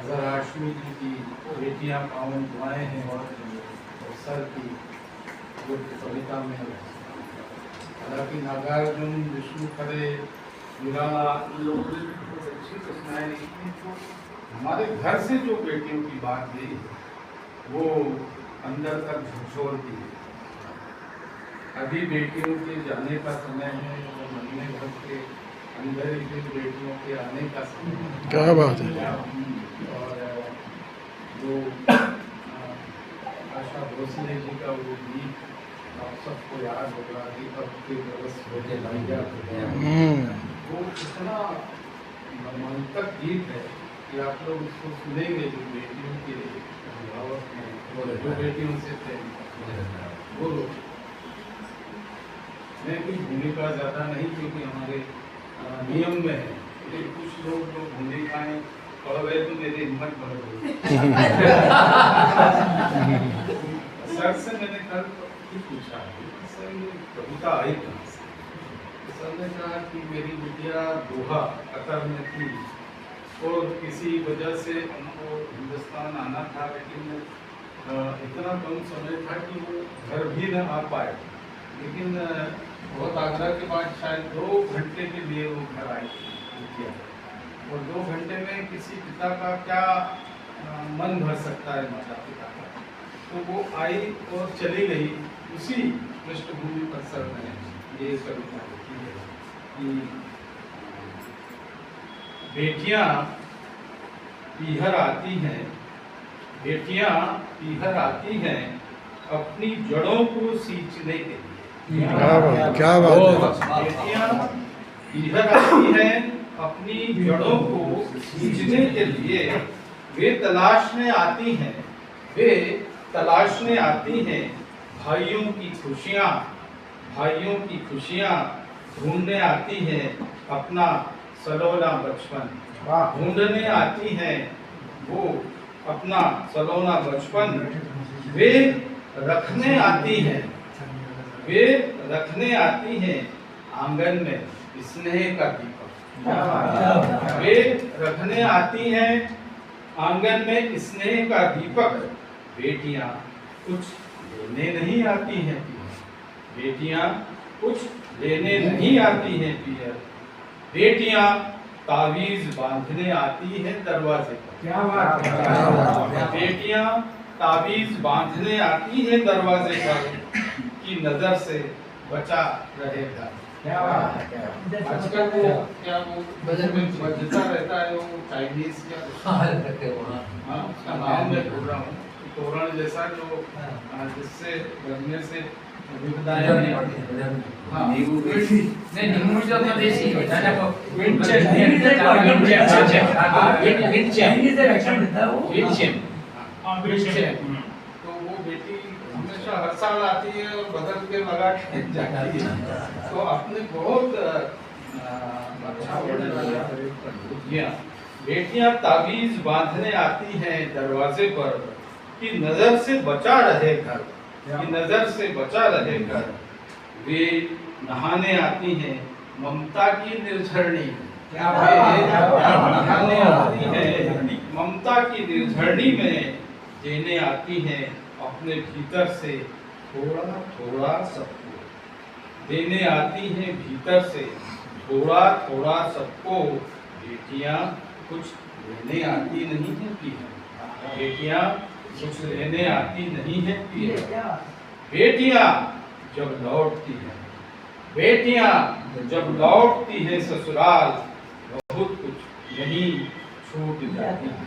हजाराश्वी जी की बेटियां पावन दुआएं हैं और सर की जो कविता में है। हालांकि नागार्जुन, विष्णु खरे, मीरा, इन लोगों ने भी बहुत अच्छी रचनाएं लिखी। तो हमारे घर से जो बेटियों की बात गई वो अंदर तक झकझोरती है। अभी बेटियों के जाने का समय है और महीने भर के अंदर ही फिर बेटियों के आने का समय है। क्या बात है। और जो आशा भोसले जी का वो गीत आप सबको याद होगा कि अब के बरस होते लंबिया वो इतना मर्मांतक गीत है कि आप लोग उसको सुनेंगे जो बेटियों के अभिभावक हैं, जो बेटियों से प्रेम वो लोग। मैं कोई भूमिका ज़्यादा नहीं, क्योंकि हमारे नियम में है कि कुछ लोग जो भूमिकाएं पढ़ गए तो मेरी हिम्मत बढ़ गई। सर से मैंने कल पूछा सर ये कविता आई कहाँ से। सर ने कहा कि मेरी बिटिया दोहा कतर में थी और किसी वजह से उनको हिंदुस्तान आना था, लेकिन इतना कम समय था कि वो घर भी न आ पाए। लेकिन बहुत आग्रह के बाद शायद 2 घंटे के लिए वो घर आई थी और 2 घंटे में किसी पिता का क्या मन भर सकता है, माता पिता का। तो वो आई और चली गई। उसी पृष्ठभूमि पर सर ने ये कविता लिखी है कि बेटियां पीहर आती हैं, बेटियां पीहर आती हैं अपनी जड़ों को सींचने के लिए। क्या बात है। बेटियां इधर आती हैं अपनी जड़ों को सींचने के लिए। वे तलाशने आती हैं, वे तलाशने आती हैं भाइयों की खुशियाँ, भाइयों की खुशियाँ ढूंढने आती हैं अपना सलोना बचपन। ढूंढने आती हैं वो अपना सलोना बचपन। वे रखने आती हैं, वे रखने आती हैं आंगन में स्नेह का दीपक। वे रखने आती हैं आंगन में स्नेह का दीपक। बेटियां कुछ लेने नहीं आती हैं पियर, बेटियां कुछ लेने नहीं आती हैं पियर। बेटियां तावीज बांधने आती हैं दरवाजे पर। क्या बात है। बेटियां तावीज बांधने आती हैं दरवाजे पर की नजर से बचा रहेगा। क्या बात है। आजकल वो क्या वो बजट में बजता रहता है वो चाइनीज क्या उसका नाम मैं भूल रहा हूँ, तोरण जैसा जो जिससे बनने से तो वो बेटी हमेशा हर साल आती है और बदल के लगा के जाती है। तो आपने बहुत अच्छा बेटियां ताबीज बांधने आती हैं दरवाजे पर कि नजर से बचा रहे घर, कि नजर से बचा रहे घर। वे नहाने आती हैं ममता की निर्झरणी। नहाने आती हैं ममता की निर्झरणी में, देने आती हैं अपने भीतर से थोड़ा थोड़ा सबको। देने आती हैं भीतर से थोड़ा थोड़ा सबको। बेटियां कुछ लेने आती नहीं है पिया, बेटियां कुछ लेने आती नहीं है पिया। बेटियां जब लौटती है, बेटियां जब लौटती है ससुराल, बहुत कुछ यहीं छूट जाती है,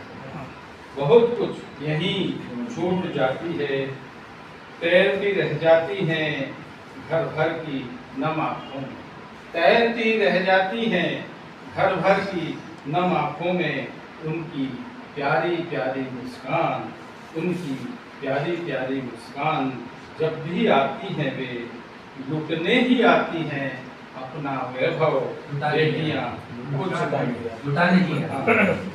बहुत कुछ यहीं छूट जाती है। तैरती रह जाती हैं घर भर की नम आँखों में, तैरती रह जाती हैं घर भर की नम आँखों में। उनकी प्यारी प्यारी मुस्कान, उनकी प्यारी प्यारी मुस्कान। जब भी आती हैं वे लुटने ही आती हैं अपना वैभव। बेटियां कुछ लुटाने ही,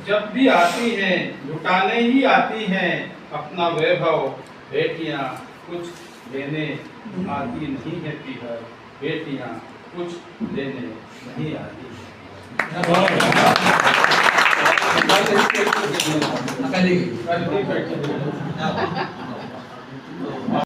जब भी आती हैं लुटाने ही आती हैं अपना वैभव। बेटियां कुछ लेने आती नहीं है पिया, बेटियां कुछ लेने नहीं आती है। चली गई करके बैठे